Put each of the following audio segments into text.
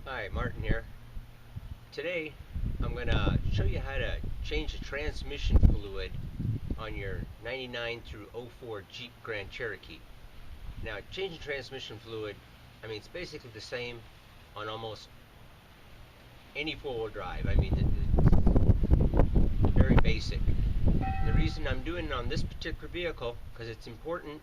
Hi, Martin here. Today I'm going to show you how to change the transmission fluid on your 99 through '04 Jeep Grand Cherokee. Now, changing transmission fluid, I mean, it's basically the same on almost any four-wheel drive. I mean, it's very basic. And the reason I'm doing it on this particular vehicle, because it's important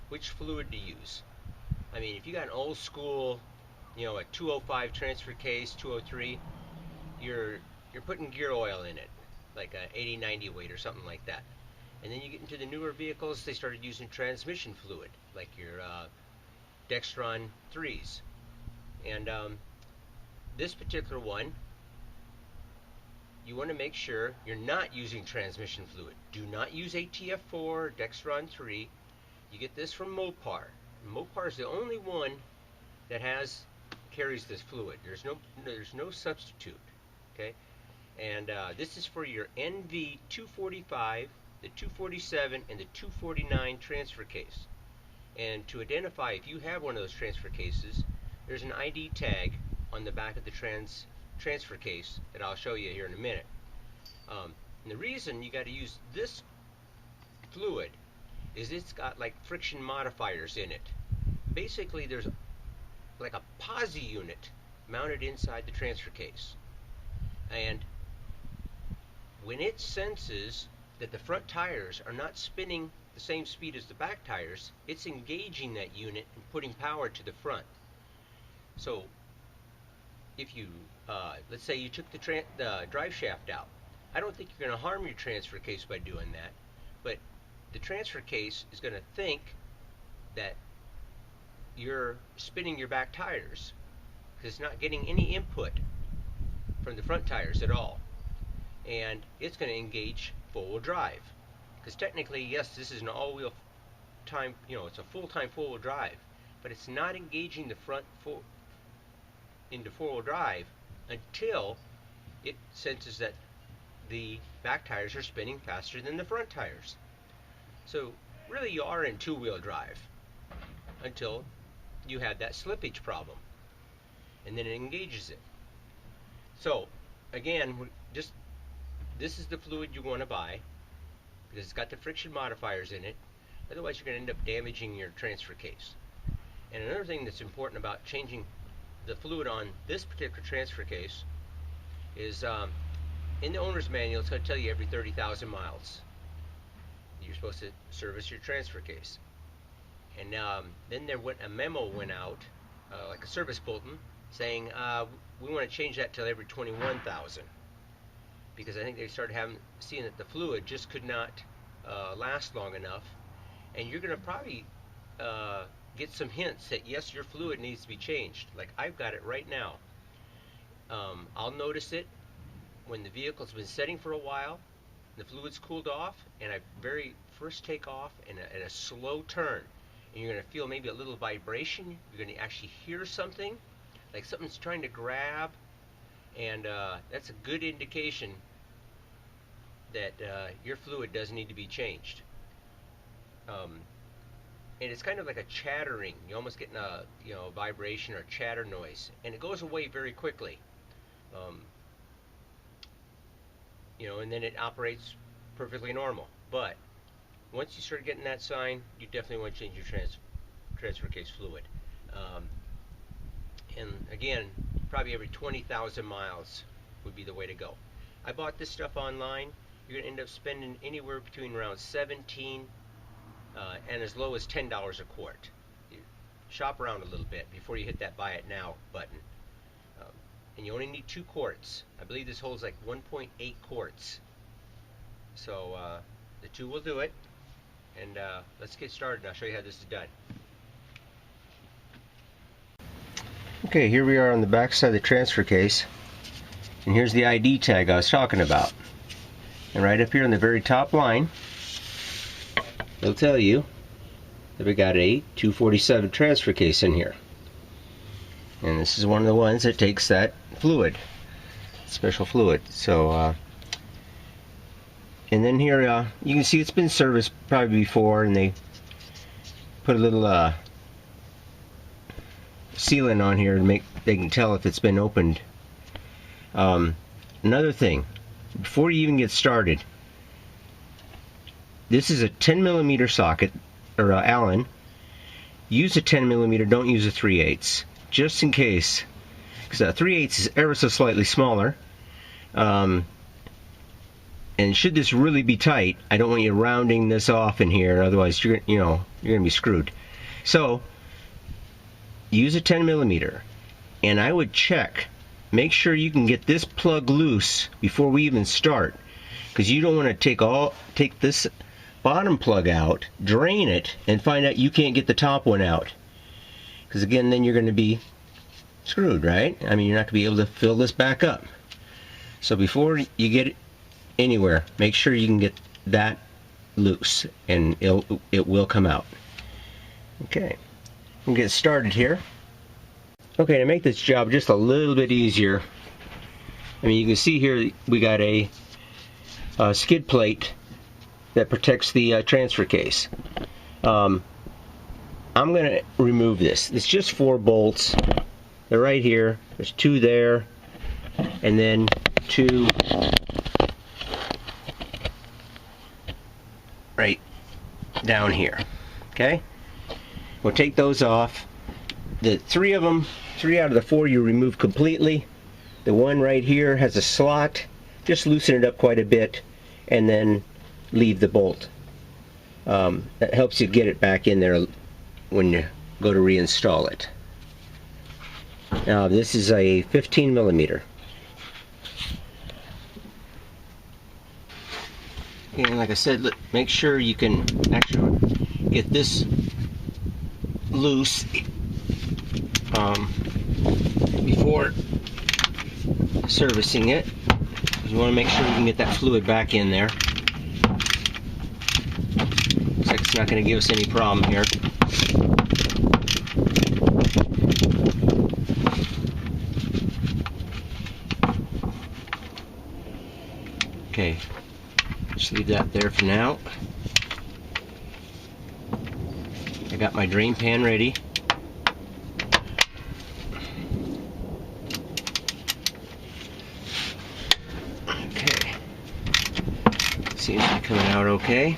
which fluid to use. I mean, if you got an old school, a 205 transfer case, 203, you're putting gear oil in it, like a 80-90 weight or something like that. And then you get into the newer vehicles, they started using transmission fluid, like your Dextron 3s. And this particular one, you want to make sure you're not using transmission fluid. Do not use ATF4, Dextron 3. You get this from Mopar. Mopar is the only one that carries this fluid. There's no substitute. Okay, and this is for your NV245, the 247, and the 249 transfer case. And to identify if you have one of those transfer cases, there's an ID tag on the back of the transfer case that I'll show you here in a minute. And the reason you got to use this fluid is it's got like friction modifiers in it. Basically, there's like a posi unit mounted inside the transfer case. And when it senses that the front tires are not spinning the same speed as the back tires, it's engaging that unit and putting power to the front. So if you, let's say you took the drive shaft out, I don't think you're going to harm your transfer case by doing that, but the transfer case is going to think that you're spinning your back tires because it's not getting any input from the front tires at all. And it's going to engage four-wheel drive. Because technically, yes, this is an all-wheel time, it's a full-time four-wheel drive, but it's not engaging the front into four-wheel drive until it senses that the back tires are spinning faster than the front tires. So really you are in two-wheel drive until you have that slippage problem, and then it engages it. So again, this is the fluid you want to buy because it's got the friction modifiers in it. Otherwise, you're going to end up damaging your transfer case. And another thing that's important about changing the fluid on this particular transfer case is in the owner's manual, it's going to tell you every 30,000 miles you're supposed to service your transfer case. And then a memo went out, like a service bulletin, saying we want to change that till every 21,000, because I think they started seeing that the fluid just could not last long enough, and you're going to probably get some hints that yes, your fluid needs to be changed. Like I've got it right now. I'll notice it when the vehicle's been setting for a while, the fluid's cooled off, and I very first take off and a slow turn. And you're going to feel maybe a little vibration. You're going to actually hear something, like something's trying to grab, and that's a good indication that your fluid does need to be changed. And it's kind of like a chattering. You're almost getting a vibration or chatter noise, and it goes away very quickly. And then it operates perfectly normal. But once you start getting that sign, you definitely want to change your transfer case fluid. And again, probably every 20,000 miles would be the way to go. I bought this stuff online. You're going to end up spending anywhere between around $17 and as low as $10 a quart. You shop around a little bit before you hit that buy it now button. And you only need 2 quarts. I believe this holds like 1.8 quarts. So the 2 will do it. And let's get started and I'll show you how this is done. Okay, here we are on the back side of the transfer case. And here's the ID tag I was talking about. And right up here on the very top line, it'll tell you that we got a 247 transfer case in here. And this is one of the ones that takes that fluid, special fluid. So, and then here you can see it's been serviced probably before, and they put a little sealant on here to make they can tell if it's been opened. Another thing, before you even get started, this is a 10mm socket, or Allen. Use a 10mm, don't use a 3/8, just in case, because a 3/8 is ever so slightly smaller. And should this really be tight, I don't want you rounding this off in here, otherwise you're gonna be screwed. So use a 10mm, and I would check, make sure you can get this plug loose before we even start, because you don't want to take this bottom plug out, drain it, and find out you can't get the top one out, because again, then you're going to be screwed, right? I mean, you're not going to be able to fill this back up. So before you get it anywhere, make sure you can get that loose, and it will come out. Okay, we'll get started here. Okay, to make this job just a little bit easier, I mean, you can see here we got a skid plate that protects the transfer case. I'm going to remove this. It's just 4 bolts. They're right here. There's 2 there, and then 2 right down here. Okay? We'll take those off. The 3 of them, 3 out of the 4 you remove completely. The one right here has a slot. Just loosen it up quite a bit, and then leave the bolt. That helps you get it back in there when you go to reinstall it. Now this is a 15mm. And like I said, make sure you can actually get this loose before servicing it. You want to make sure you can get that fluid back in there. Looks like it's not going to give us any problem here. Okay, just leave that there for now. I got my drain pan ready. Okay, seems to be coming out okay.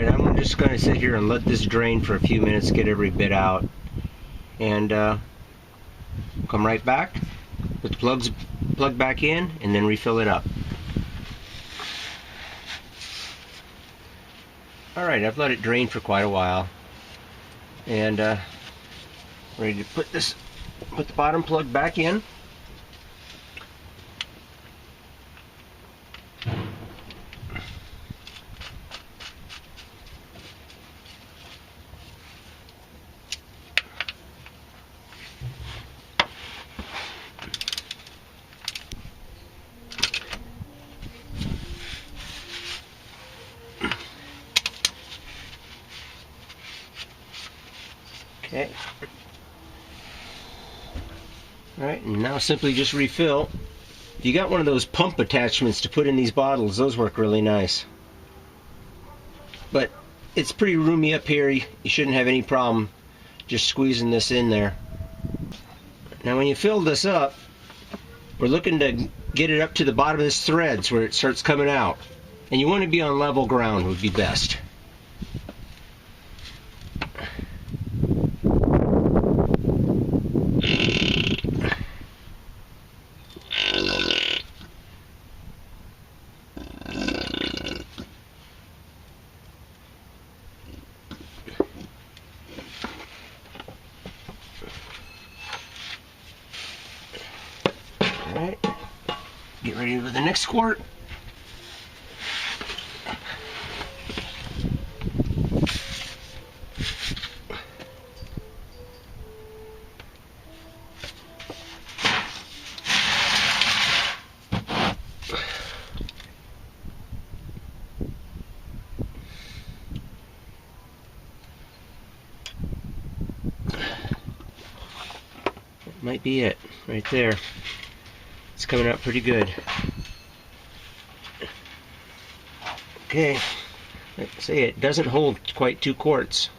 I'm just going to sit here and let this drain for a few minutes, get every bit out, and come right back, put the plug back in, and then refill it up. Alright, I've let it drain for quite a while, and ready to put the bottom plug back in. Okay. Alright, and now simply just refill. If you got one of those pump attachments to put in these bottles, those work really nice. But it's pretty roomy up here. You shouldn't have any problem just squeezing this in there. Now when you fill this up, we're looking to get it up to the bottom of this threads where it starts coming out. And you want to be on level ground would be best. Alright, get ready for the next squirt. might be it right there. It's coming out pretty good. Okay, like I say, it doesn't hold quite 2 quarts.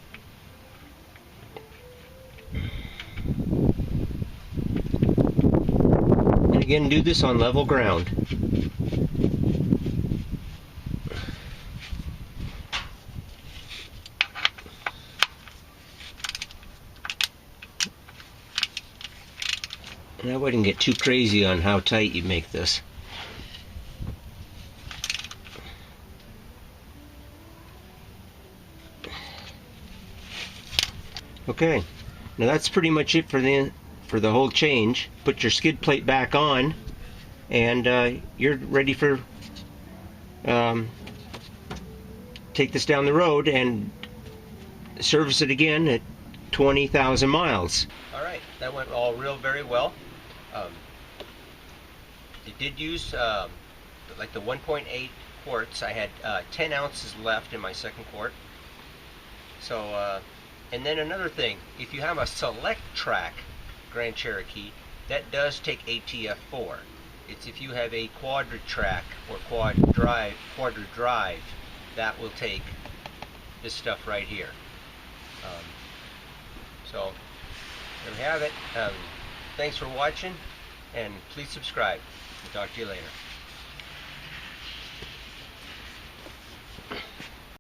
And again, do this on level ground. And I wouldn't get too crazy on how tight you make this. Okay, now that's pretty much it for the whole change. Put your skid plate back on, and you're ready for take this down the road and service it again at 20,000 miles. All right, that went all very well. It did use like the 1.8 quarts. I had 10 ounces left in my second quart. So, and then another thing, if you have a select track Grand Cherokee, that does take ATF4. It's if you have a quadra track or quadra drive, that will take this stuff right here. So there we have it. Thanks for watching, and please subscribe. We'll talk to you later.